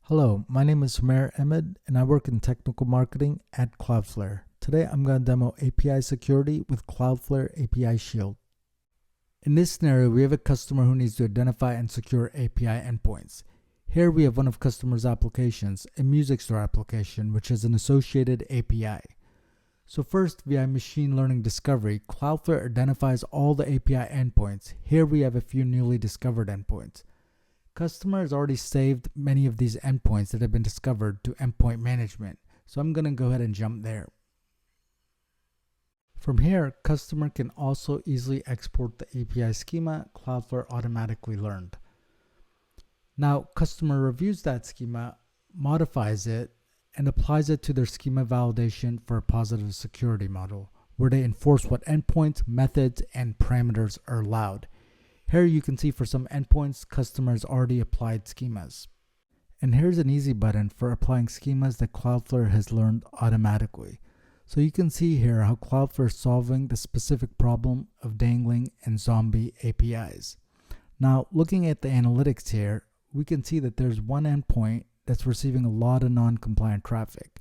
Hello, my name is Sumer Ahmed and I work in technical marketing at Cloudflare. Today I'm going to demo API security with Cloudflare API Shield. In this scenario, we have a customer who needs to identify and secure API endpoints. Here we have one of customer's applications, a music store application, which has an associated API. So first, via machine learning discovery, Cloudflare identifies all the API endpoints. Here we have a few newly discovered endpoints. Customer has already saved many of these endpoints that have been discovered to endpoint management, so I'm going to go ahead and jump there. From here, customer can also easily export the API schema Cloudflare automatically learned. Now, customer reviews that schema, modifies it, and applies it to their schema validation for a positive security model, where they enforce what endpoints, methods, and parameters are allowed. Here you can see for some endpoints, customers already applied schemas. And here's an easy button for applying schemas that Cloudflare has learned automatically. So you can see here how Cloudflare is solving the specific problem of dangling and zombie APIs. Now, looking at the analytics here, we can see that there's one endpoint that's receiving a lot of non-compliant traffic.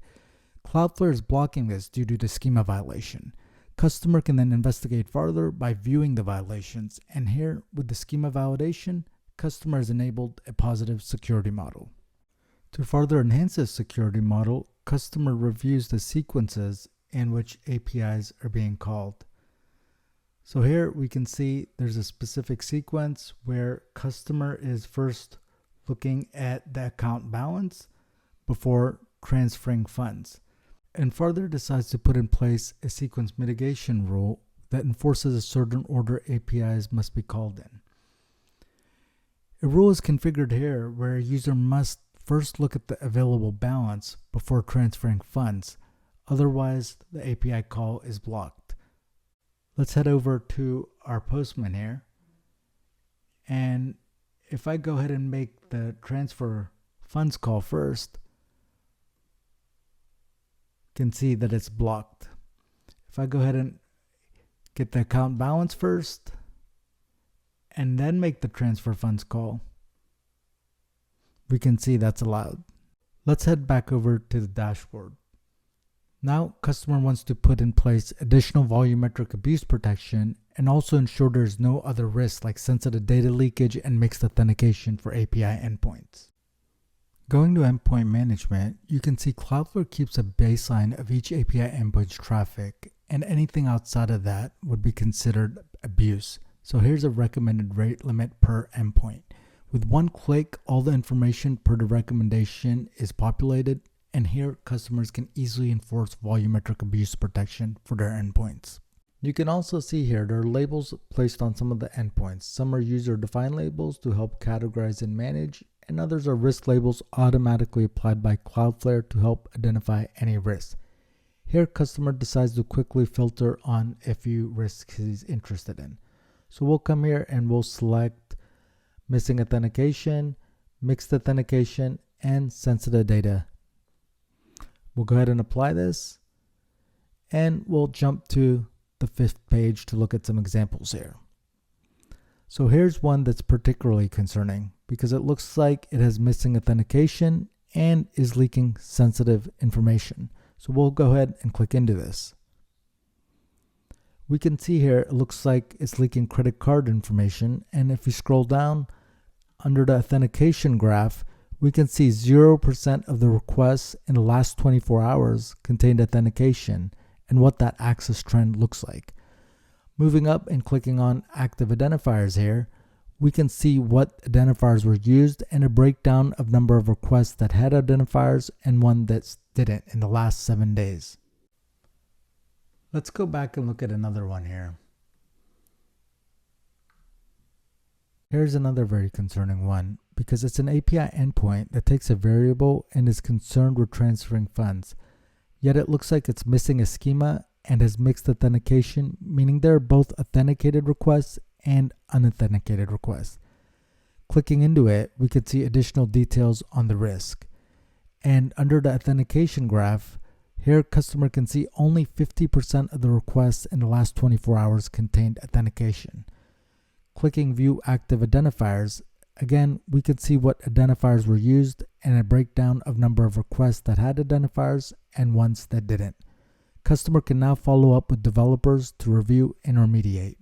Cloudflare is blocking this due to the schema violation. Customer can then investigate further by viewing the violations, and here with the schema validation, customer has enabled a positive security model. To further enhance this security model, customer reviews the sequences in which APIs are being called. So here we can see there's a specific sequence where customer is first looking at the account balance before transferring funds, and further decides to put in place a sequence mitigation rule that enforces a certain order APIs must be called in. A rule is configured here where a user must first look at the available balance before transferring funds, otherwise the API call is blocked. Let's head over to our postman here, and if I go ahead and make the transfer funds call first, can see that it's blocked. If I go ahead and get the account balance first and then make the transfer funds call, we can see that's allowed. Let's head back over to the dashboard. Now, customer wants to put in place additional volumetric abuse protection and also ensure there's no other risks like sensitive data leakage and mixed authentication for API endpoints. Going to endpoint management, you can see Cloudflare keeps a baseline of each API endpoint's traffic, and anything outside of that would be considered abuse. So here's a recommended rate limit per endpoint. With one click, all the information per the recommendation is populated, and here customers can easily enforce volumetric abuse protection for their endpoints. You can also see here there are labels placed on some of the endpoints. Some are user-defined labels to help categorize and manage, and others are risk labels automatically applied by Cloudflare to help identify any risks. Here, customer decides to quickly filter on a few risks he's interested in. So we'll come here and we'll select missing authentication, mixed authentication, and sensitive data. We'll go ahead and apply this, and we'll jump to the 5th page to look at some examples here. So here's one that's particularly concerning because it looks like it has missing authentication and is leaking sensitive information. So we'll go ahead and click into this. We can see here it looks like it's leaking credit card information, and if we scroll down under the authentication graph, we can see 0% of the requests in the last 24 hours contained authentication and what that access trend looks like. Moving up and clicking on active identifiers here, we can see what identifiers were used and a breakdown of number of requests that had identifiers and one that didn't in the last 7 days. Let's go back and look at another one here. Here's another very concerning one because it's an API endpoint that takes a variable and is concerned with transferring funds. Yet it looks like it's missing a schema and has mixed authentication, meaning there are both authenticated requests and unauthenticated requests. Clicking into it, we can see additional details on the risk. And under the authentication graph, here customer can see only 50% of the requests in the last 24 hours contained authentication. Clicking View Active Identifiers, Again, we could see what identifiers were used and a breakdown of number of requests that had identifiers and ones that didn't. Customer can now follow up with developers to review and remediate.